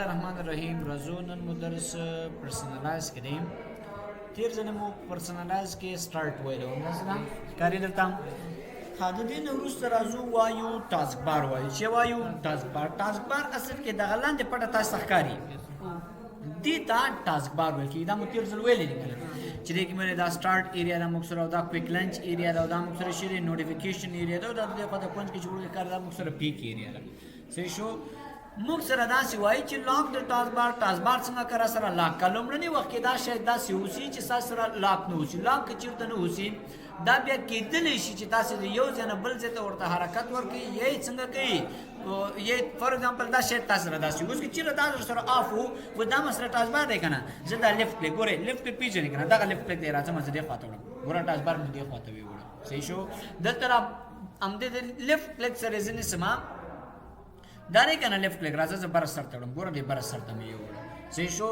الله الرحمن الرحیم راځو نن مو درس پرسنلایز کړئ. تیر ځنه مو پرسنلایز کې سٹارټ وایو مثلا کاری درته د دې نه وروسته راځو وایو ټاسک بار وایو چې وایو ټاسک بار اصل کې د غلاندې پټه تاسو ښکاری دي تا ټاسک بار وایي دا مو تیر ځل ویلې کړل چې دې کې مې دا سٹارټ ایریا د مکسره دا کویک لنچ ایریا دا مکسره شری نوټیفیکیشن ایریا دا د په پنځ کې جوړ کړه دا مکسره پیک ایریا صحیح شو. موږ سره داسې وایي چې لاک د ټاسک بار څنګه کرا سره لاک کلمړنی وخت کې دا شاید داسې اوسي چې تاسو سره لاک نه اوسي لاک چیرته نه اوسي دا بیا کېدلی شي چې تاسو د یو ځای نه بل ځای ته ورته حرکت ورکړئ یې څنګه کوي یې فار ایگزامپل دا شاید تاسو سره داسې اوس که چیرته تاسو سره آف و دا مسله ټاسک بار دی که نه زه دا لیفټ کلیک ګورئ لیفټ کلیک پیژنې که نه دغه لیفټ کلیک دی راځم زه دې خواته وړم ګوره ټاسک بار مې دې خواته ویوړم صحیح شو. دلته را همدې د لیفټ کلیک سره زه نیسم دا نه کنه لیفټ کلیک راځه زه بر سر ته وړم ګوره دې بر سر ته مې یوړم صحیح شو.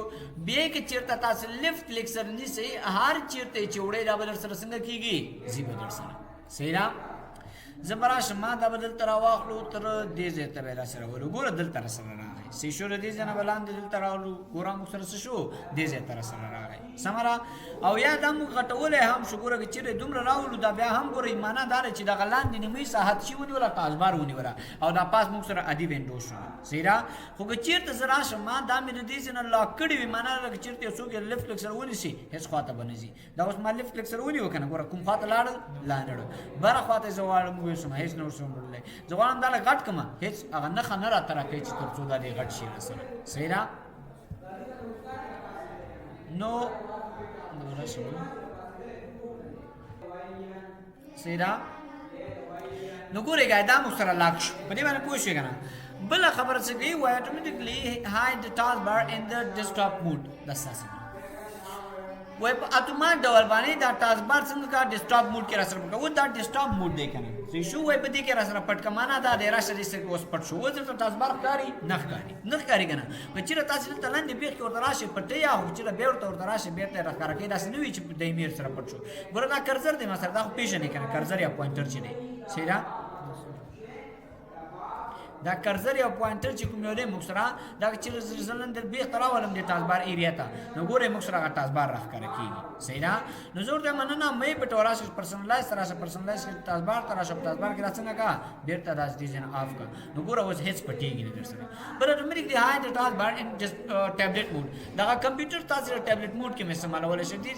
بیا کې چیرته تاسو لیفټ کلیک سره نیسئ هر چیرته چې وړئ دا به در سره څنګه کېږي ځي به در سره صحیح ده. زه به راشم ما دا به دلته راواخلو تر دې ځای ته به یې راسره ولو ګوره دلته راسره راغی صحیح شو. د دې ځای نه به لاندې دلته راولو ګوره موږ سره څه شو دې ځای ته راسره راغی سمه ده. او یا دا موږ غټولی هم شو ګوره که چیرې دومره راولو دا بیا هم ګوره معنا دا ده چې دغه لاندې نیمایي ساحت شي ونیوله ټاسک بار ونیوله او دا پاس موږ سره عادي وینډو شو صحیح ده. خو که چیرته زه راشم ما دا مې د دې ځای نه لاک کړي وي معنا دا که چیرته یو څوک یې لیفټ کلیک سره ونیسي هېڅ خواته به نه ځي. دا اوس ما لیفټ کلیک سره ونیو که نه ګوره کوم خواته لاړل لاندړو بره خواته یې زه غواړم وویسم هېڅ نه ورسم وړلی زه غواړم دا له غټ کړم هېڅ هغه نښه نه راته راکوي چې تر څو دا دې غټ شي راسره صحیح ده. نو صحیح ده. نو ګورئ ګای دا موږ سره لاک شو په دې باندې پوه شوې که نه. بله خبره څه کوي وایي اټومیټیکلی هاید د ټاسک بار ان د ډیسکټاپ موډ دا ستاسې وایي په اتومات ډول باندې دا ټاسک بار څنګه کا ډیسکټاپ موډ کې راسره پټ کوو دا ډیسکټاپ موډ دی که نه صحیح شو. وایي په دې کې راسره پټ که معنا دا دی راشه دې سره اوس پټ شو اوس درته ټاسک بار ښکاري نه ښکاري که نه. که چېرې تاسې دلته لاندې بیخ کې ورته راشئ پټئ یا خو چېرې بیا ورته راشئ بېرته یې راښکاره کوي داسې نه وي چې دایمي سره پټ شو. ګوره دا کرزر دی ما سره دا خو پېژنې که نه کرزر یا پوینټر چې دی صحیح ده. دا کرزر یا پوینټر چې کوم یو دی موږ سره دا چېرې زه نن در بیخ ته راولم دې ټاسک بار ایریا ته نو ګورئ موږ سره هغه ټاسک بار راښکاره کېږي صحیح ده. نو زه ورته مننه مې پټ راشه پرسنلایز ته راشه پرسنلایز کې ټاسک بار ته راشه ټاسک بار کې را څنګه کا بېرته داسې دې ځای نه آف کړه نو ګوره اوس هېڅ پټېږي نه در سره. بل اټومیټیکلی هاید د ټاسک بار ان جسټ ټیبلیټ موډ دغه کمپیوټر تاسو د ټیبلیټ موډ کې استعمالولی شئ. دې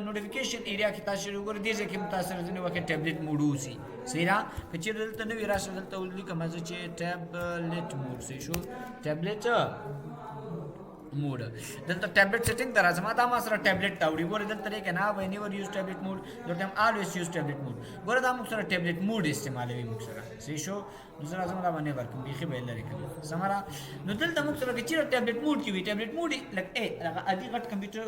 نوټیفیکیشن ایریا کې تاسو وګورئ دې ځای کې هم تاسو ځینې وخت ټیبلیټ موډ اوسي صحیح ده. که چېرې دلته نه وي راشه دلته ولیکم زه چې ټیبلیټ موډ صحیح شو ټیبلیټ موډ دلته ټیبلیټ سیټینګ ته راځم دا ما سره ټیبلیټ ته وړي ګوره دلته دی که نه وای نیور یوز ټیبلیټ موډ دلته هم آلویز یوز ټیبلیټ موډ ګوره دا موږ سره ټیبلیټ موډ استعمالوي موږ سره صحیح شو. نو زه راځم دا باندې ورکړم بیخي به یې لرې کړم سمه ده. نو دلته موږ سره که چېرې ټیبلیټ موډ کې وي ټیبلیټ موډ لکه هغه عادي غټ کمپیوټر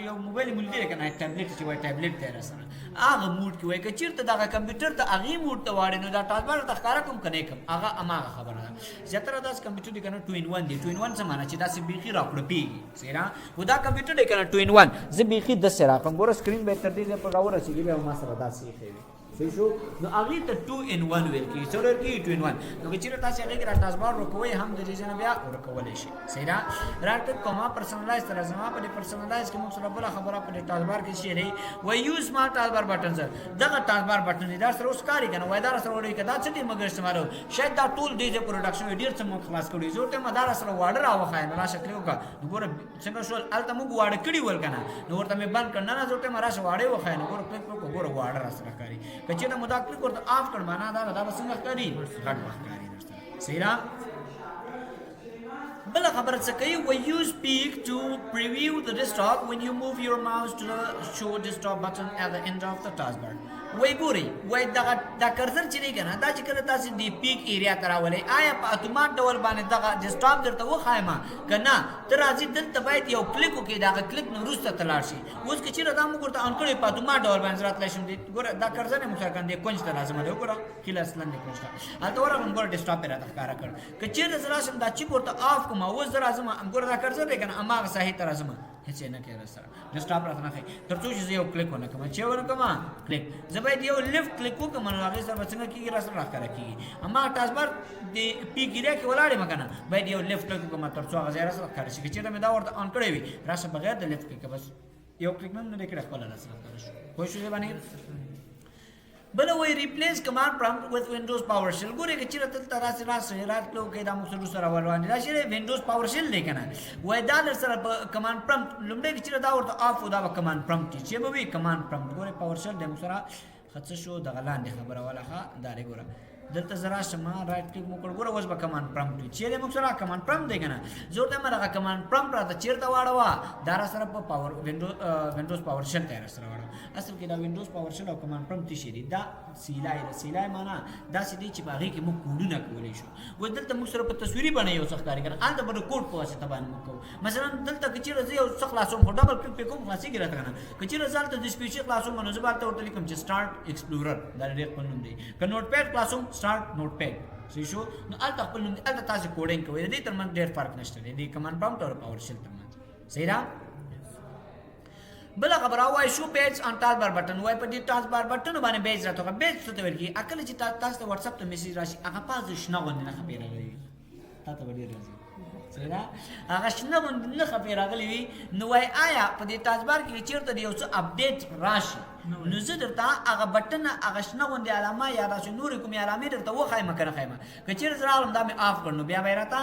یو موبایل یې ملګری که نه ټیبلیټ چې وایي ټیبلیټ دی راسره هغه موډ کې وایي که چېرته دغه کمپیوټر ته هغې موډ ته واړې نو دا ټاسک بار ته ښکاره کړم که نه یې کړم هغه هماغه خبره ده. زیاتره داسې کمپیوټر دی که نه 2 in 1 دی 2 in 1 څه معنا چې داسې بیخي راکړپېږي صحیح ده. خو دا کمپیوټر دی که نه 2 in 1 زه بیخي داسې راکړم ګوره سکرین به یې تر دې ځای پورې راورسېږي بیا به ما سره داسې ایښی وي صحیح شو. نو هغې ته 2 in 1 ویل کېږي څه ډول کېږي 2 in 1 نو که چېرې تاسې هغې کې را ټاسک بار ورکوئ هم د دې ځای نه بیا ورکولی شئ صحیح ده. راټک کومه پرسنلایز ته راځم په دې پرسنلایز کې موږ سره بله خبره په دې ټاسک بار کې شی دی وایي یوز سمال ټاسک بار بټن سر دغه ټاسک بار بټن دی دا سره اوس ښکاري که نه وایي دا راسره وړئ که دا څه دی مګر استعمالوو شاید دا ټول دې ځای پروډکشن وي ډېر څه موږ خلاص کړي زه ورته یم دا راسره واړه راوښایه نو راشه کلیک وکړه نو ګوره څنګه شول هلته موږ واړه کړي ول که نه نو ورته مې بند کړ نه زه ورته یم راشه واړه یې وښایه نو ګوره کلیک وکړه ګوره واړه راسره ښکاري. که چېرته مو دا کلیک ورته آف کړ معنا دا ده دا به څنګه ښکاري غټ به ښکاري در سره صحیح ده. بله خبره څه کوي وایي یوز پیک ټو پریویو د ډیسکټاپ when you move your mouse to the show desktop button at the end of the taskbar. وایي ګورئ وایي دا کرزر چې دی که نه دا چې کله تاسې د پیک ایریا ته راولئ آیا په اتومات ډول باندې دغه ډیسکټاپ درته وښایم که نه ته راځي دلته باید یو کلیک وکړې د هغه کلیک نه وروسته ته لاړ شي. اوس که چېرې دا موږ ورته ان کړی په اتومات ډول باندې زه راتلی شم ګوره دا کرزر یې موږ سره کنه دی کونج ته لازمه دی وګوره کیله اصلا دی کونج ته هلته ورغلم ګوره ډیسکټاپ یې راته ښکاره کړ. که چېرې زه راشم دا چیپ ورته آف کړم اوس زه راځم ګوره دا کرزر دی که نه هماغه ساحې ته راځم هیڅ نه کوي سره د سټاپ راته نه کوي تر څو چې یو کلیک ونه کوم چې ونه کوم کلیک زه باید یو لیفت کلیک وکم نو هغه سره څنګه کیږي را سره راښکاره کیږي اما ټاسک بار د پی ګیره کې ولاړې مکنه باید یو لیفت کلیک وکم تر څو هغه ځای سره راښکاره شي چې مې دا ورته ان کړی وي راشه بغیر د لیفت کلیک بس یو کلیک نه لیکل خپل را سره راښکاره شي خو شو باندې بل وی ریپلیس کمانډ پرامپټ وذ وینډوز پاور شیل ګوره کې چې تل تراسه راځي راتلو کې دا موږ سره ولوان دا شی وینډوز پاور شیل دی کنه وای دا سره کمانډ پرامپټ لومړی چې دا ورته اف او دا کمانډ پرامپټ چې به وی کمانډ پرامپټ ګوره پاور شیل د موږ سره خاص شو د غلاندې خبره ولا ښه دا لري ګوره دلته زرا شما رائټ کلیک مو کړ ګوره اوس به کمانډ پرامپټ چې موږ سره کمانډ پرامپټ دی کنه زه ته مرغه کمانډ پرامپټ راته چیرته واړوا دا سره په پاور وینډوز پاور شیل ته سره واړو اصل کې دا وینډوز پاور شیل او کمانډ پرامپټ شي دا سیلای معنا دا سې دي چې باغې کې موږ کوډونه کولای شو و دلته موږ سره په تصویري باندې یو څه ښکاري کنه الته به کوډ په واسطه باندې موږ کوو مثلا دلته کې چې یو څه خلاصوم خو ډبل کلیک کوم خلاصي ګرځي کنه چې رزلټ د سپیچ خلاصوم نو زه به ورته لیکم چې سٹارټ ایکسپلورر دا ډېر خپل نوم دی که نوټ پیډ خلاصوم سٹارټ نوټ پیډ صحیح شو نو الته خپل نوم الته تاسو کوډینګ کوئ د دې ترمنځ ډېر فرق نشته دی کمانډ پرامپټ او پاور شیل ترمنځ صحیح ده بل خبره وای شو پیج ان ټاسک بار بٹن وای په دې ټاسک بار بٹن باندې بیج راته بیج څه ته ورکی اکل چې تاسو ته واتس اپ ته میسج راشي هغه پاز شنه غوندې نه خبره لري تاسو به ډیر راځي صحیح ده هغه شنه غوندې نه خبره غلي وي نو وای آیا په دې ټاسک بار کې چیرته یو څه اپډیټ راشي نو زه درته هغه بٹن هغه شنه غوندې علامه یا راشي نور کوم علامه درته وخایم کنه خایم که چیرته زرالم دا مې آف کړنو بیا به راته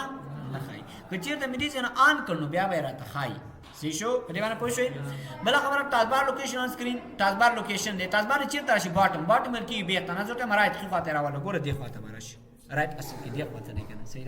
نه خای که چیرته مې دې نه آن کړنو بیا به راته خای سی شو په دې باندې پوه شئ بل خبره ټاسک بار لوکیشن آن سکرین ټاسک بار لوکیشن دی ټاسک بار چیرته راشي باټم کې به ته نظر ته مرایت خو خاطر راول ګوره دی خاطر مراشي رائټ اصل کې دی خاطر نه کنه صحیح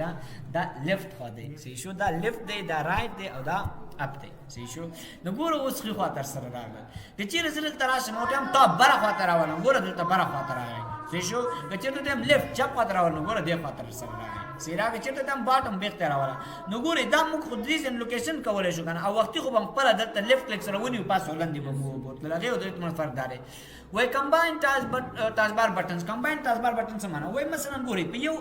دا لیفت خو دی صحیح شو دا لیفت دی دا رائټ دی او دا اپ دی صحیح شو نو ګوره اوس خو خاطر سره راغل چې چیرې زل تراشه مو ټیم ټاپ بار خاطر راول ګوره دلته بار خاطر راغی صحیح شو که چیرته ټیم لیفت چپ خاطر راول ګوره دی خاطر سره راغی سیرا کې چیرته تم باټم بیخته راوړه نو ګوري دا موږ خو دریزن لوکیشن کولای شو کنه او وختي خو بم پر دلته لیفت کلیک سره ونیو پاس ولندې به مو بوتل هغه د اتمن فرق داري وای کمباین ټاسک بار بٹنز کمباین ټاسک بار بٹن څه معنا وای مثلا ګوري په یو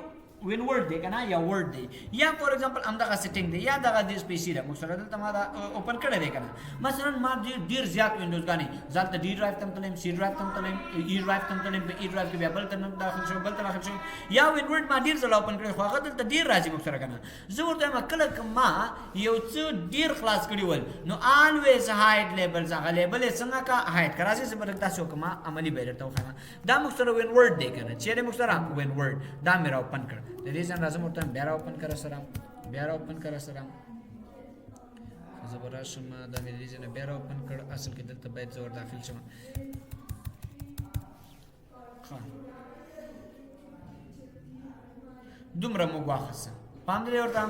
وین ورډ دی کنه یا ورډ دی یا فور ایگزامپل امدغه سیټینګ دی یا دغه د سپیسی ده مثلا دلته ما دا اوپن کړی دی کنه مثلا ما ډیر زیات وینډوز غانې ځلته ډی ډرایو تم تلم سی ډرایو تم تلم ای ډرایو تم تلم په ای ډرایو کې بیا بل تر داخل شو بل تر داخل شو یا وین ورډ ما ډیر ځله اوپن کړی خو هغه دلته ډیر راځي مثلا کنه زه ورته ما کله ما یو څه ډیر خلاص کړی ول نو الویز هاید لیبلز هغه لیبل څنګه کا هاید کراځي زبر تاسو کومه عملی به درته وخانه دا مثلا وین ورډ دی کنه چې مثلا وین ورډ دا مې را اوپن کړ د دې ځان راځم ورته بیا را اوپن کړه سره بیا را اوپن کړه سره زبر شم دا مې دې ځنه بیا را اوپن کړ اصل کې دلته باید زور داخل شم ها دومره مو واخصه پام دې ورته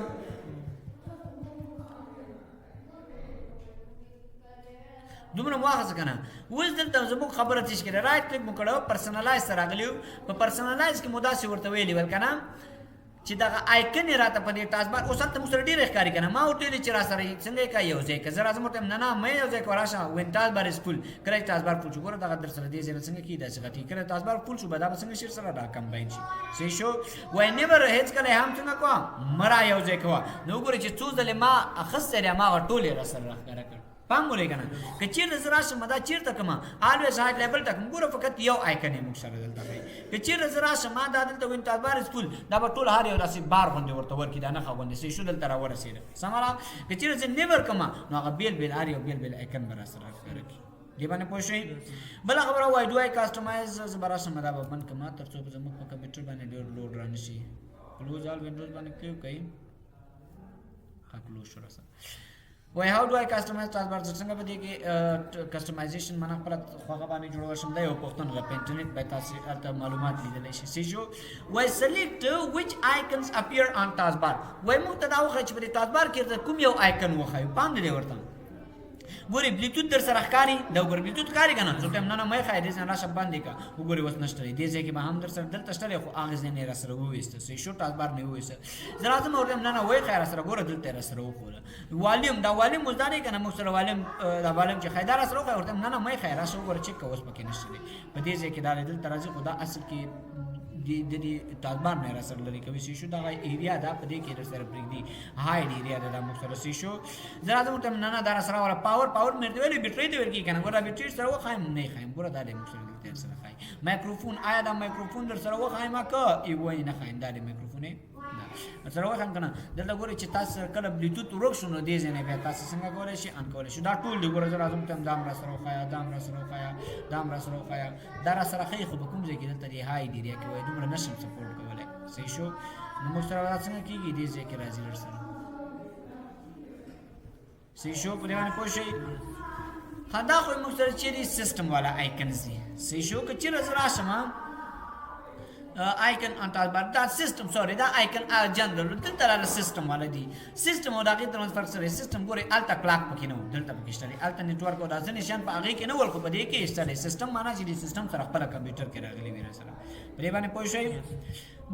دومره واخصه کنه اوس دلته زموږ خبره تیش کړه رائټ کلیک مو کړو پرسنلایز سره غلیو په پرسنلایز کې مداسي ورته ویلی ول کنه چې دا آیکن راته په دې ټاسک بار اوس ته موږ سره ډیر ښکاری کنه ما ورته چې را سره څنګه کوي یو ځای که زه راځم ورته نه نه مې یو ځای کوراشه وین ټاسک بار فول کړی ټاسک بار فول ګوره دا در سره دې څنګه کیدا چې غټي کړی ټاسک بار فول شو به دا څنګه شیر سره دا کمباین شي صحیح شو وای نیور هیڅ کله هم څنګه کوه مرا یو ځای کوه نو ګوره چې څو ځله ما اخسره ما ټوله را سره راخره کړ پام ولې کنه که چیرته زرا شم دا چیرته کما الویز هاید لیبل تک ګوره فقط یو آیکن یې موږ سره دلته کوي که چیرته زرا شم دا دلته وین ټاسک بار فول دا به ټول هر یو داسې بار باندې ورته ورکی دا نه خو باندې سې شو دلته را ورسېده سمرا که چیرته زه نیور کما نو هغه بیل هر یو بیل آیکن بر سره راکړي دی باندې پوه شئ بل خبره وای ډو آی کسٹمایز زبر شم دا به بند کما تر څو زموږ په کمپیوټر باندې ډیر لوډ ران شي کلوز آل وینډوز باندې کلیک کړئ کلوز شو راسه وای هاو ډو آی کسٹمایز ټاسک بار څنګه به دي کې کسٹمایزیشن معنا خپل خوغه باندې جوړول شم دا یو پښتون غو په انټرنیټ به تاسو البته معلومات لیدلی شي سی شو وای سلیکټ which icons appear on task bar وای موږ ته دا وخت چې په ټاسک بار کې کوم یو آیکن وخایو پام دې ورته ګوري بلوتوث در سره ښکاری دا ګوري بلوتوث ښکاری کنه زه ته نه مې خای دې څنګه راشه باندې کا وګوري وس نشته دې ځکه به هم در سره دلته شته خو هغه ځنه را سره وېسته سې شو ټاسک بار نه وېسته زه راځم ورته نه وای خیر سره ګوره دلته را سره وخوله والیم دا والیم مزدانه کنه مو سره والیم دا والیم چې خیدار سره ورته نه مې خیر راشه وګوره چې کوس پکې نشته په دې ځکه دا دلته راځي خدا اصل کې د طالبان نه را سره لري کوي شو دا ایریا دا په دې کې در سره پرېږدي هاي ایریا دا موږ سره شو زرا ته نه دا سره ولا پاور مې دی ویلي بیټری دی ورکی کنه ګوره بیټری سره وخایم نه خایم ګوره دا دې موږ سره دلته سره خای مایکروفون آیا دا مایکروفون در سره وخایم که ای وای نه خایم دا دې مایکروفون دا سره وخایم کنه دلته ګوره چې تاسو کله بلوتوث ورک شونه دې ځنه بیا تاسو څنګه کولای شي ان کولای شي دا ټول دی ګوره زرا ته دام را سره وخایا دام را سره وخایا دا را سره خې خو به کوم ځای کې دلته دی هاي دی کې وای دومره نشم سپورټ کولای صحیح شو نو موږ سره څنګه کیږي دې ځای کې راځي لر سره صحیح شو په دې باندې پوه شئ خدا خو موږ سره چیرې سیستم والا آیکنز دي صحیح شو که چیرې زرا شمه آیکن ان ټالبار دا سیستم سوري دا آیکن جنرال دلته را سیستم والا دي سیستم او دا غي تر فرق سره سیستم ګوري الټا کلاک پکې نو دلته پکې شته الټا نتورک او دا ځنې شان په هغه کې نه ورکو په دې کې شته سیستم معنا چې سیستم سره خپل کمپیوټر کې راغلي وي سره پرې باندې پوه شئ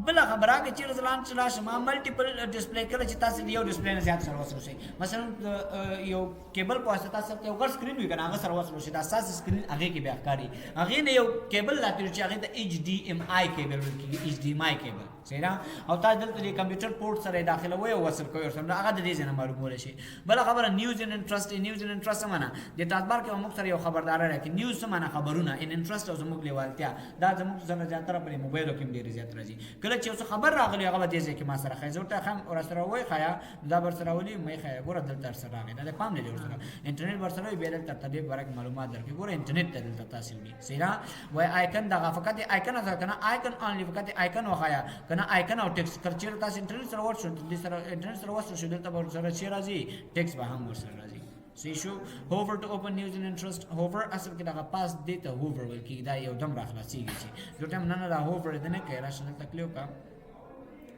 بل خبره کې چې ځلان چلا شمه ملټیپل ډسپلی کله چې تاسو یو ډسپلی نه زیات سره وسو شي مثلا یو کیبل په واسطه تاسو یو غټ سکرین وي کنه هغه سره وسو شي دا اساس سکرین هغه کې بیا ښکاری هغه نه یو کیبل لاته چې هغه ته HDMI کیبل ورکی HDMI کیبل صحیح او تاسو دلته د کمپیوټر پورت سره داخله وای او وصل کوي سره هغه د دې نه معلومول شي بل خبره نیوز ان انټرست معنا د تاسبار کې موږ سره یو خبردار راکې نیوز معنا خبرونه ان انټرست او زموږ لیوالتیا دا زموږ سره زیاتره په موبایل کې ډیر زیات راځي کله چې اوس خبر راغلی هغه دې ځکه ما سره خایزو ته خام اور سره وای خیا دا بر سره ولي مې خیا ګوره دلته سره راغی دا پام نه لور سره انټرنیټ بر سره به دلته تدې برک معلومات درکې ګوره انټرنیټ ته دلته تاسو ودی صحیح وای آیکن دا فقط آیکن سره کنه آیکن اونلی فقط آیکن وخایا کنه آیکن او ټیکس کلچر تاسو انټرنیټ سره ورشو دې سره انټرنیټ سره ورشو دلته بر سره چی راځي ټیکس به هم ور سره راځي صحیح شو هوور ټو اوپن نیوز ان انټرست هوور اصل کې دا پاس دیته هوور ولکې دا یو دم راخلاصيږي چې جو ټیم نه دا هوور دې نه کوي راشه تکلیف کا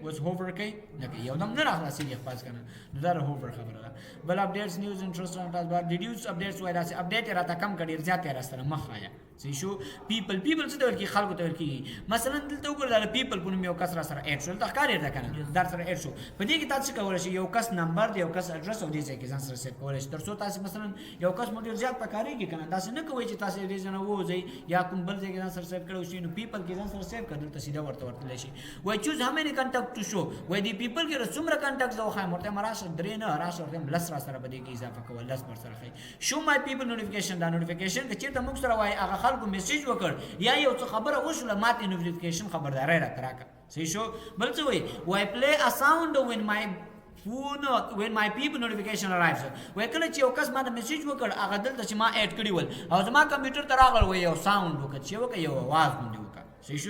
was hover کوي لکه یو دم نه راخلاصيږي خاص کنه نو دا هوور خبره ده بل اپډیټس نیوز انټرست ان تاسو بار ریډیوس اپډیټس وای راځي اپډیټ راته کم کړي زیات راستنه مخ آیا صحیح شو پیپل څه ډول کې خلکو ته ورکی مثلا دلته وګورئ دا پیپل په نوم یو کس را سره اډ شو دا ښکاري ده کنه در سره اډ شو په دې کې تاسو کولای شئ یو کس نمبر دی یو کس اډرس او دې ځای کې ځان سره سیټ کولای شئ ترڅو تاسو مثلا یو کس مو ډیر زیات پکاريږي کنه تاسو نه کوئ چې تاسو دې ځنه وځي یا کوم بل ځای کې ځان سره سیټ کړو شئ نو پیپل کې ځان سره سیټ کړل ته سیده ورته لشي وای چوز how many contact to show وای دی پیپل کې څومره کانټاکټ زو خایم ورته مراشه درې نه راشه ورته لس را سره بده کې اضافه کول لس پر سره خي شو مای پیپل نوټیفیکیشن دا نوټیفیکیشن چې ته موږ سره وای هغه خلکو میسج وکړ یا یو څه خبره وشوله ماته نوټیفیکیشن خبرداري را تراکه صحیح شو بل څه وای play a sound when my people notification arrives وای کله چې یو کس ماته میسج وکړ هغه دلته چې ما اډ کړی ول او زما کمپیوټر ته راغل وای یو ساوند وکړ چې وکړ یو आवाज باندې وکړ صحیح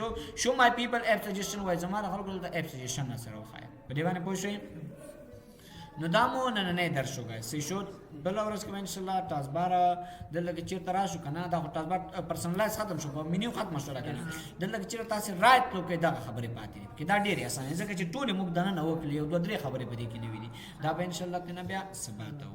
شو my people app suggestion وای زما خلکو ته app suggestion سره وخایا په دې باندې پوه شئ نو دا مو نه درشو غای صحیح شو بل ورځ کې ان شاء الله تاسبار دلته چې ترا شو کنه دا تاسبار پرسنلایز ختم شو په منیو ختم شو کنه دلته چې تاسو رائټ لو کې دا خبرې پاتې کې دا ډېر اسانه ځکه چې ټول موږ دنه نو کلی یو دوه درې خبرې پدې کې نه ویلي دا به ان شاء الله کنه بیا سبا ته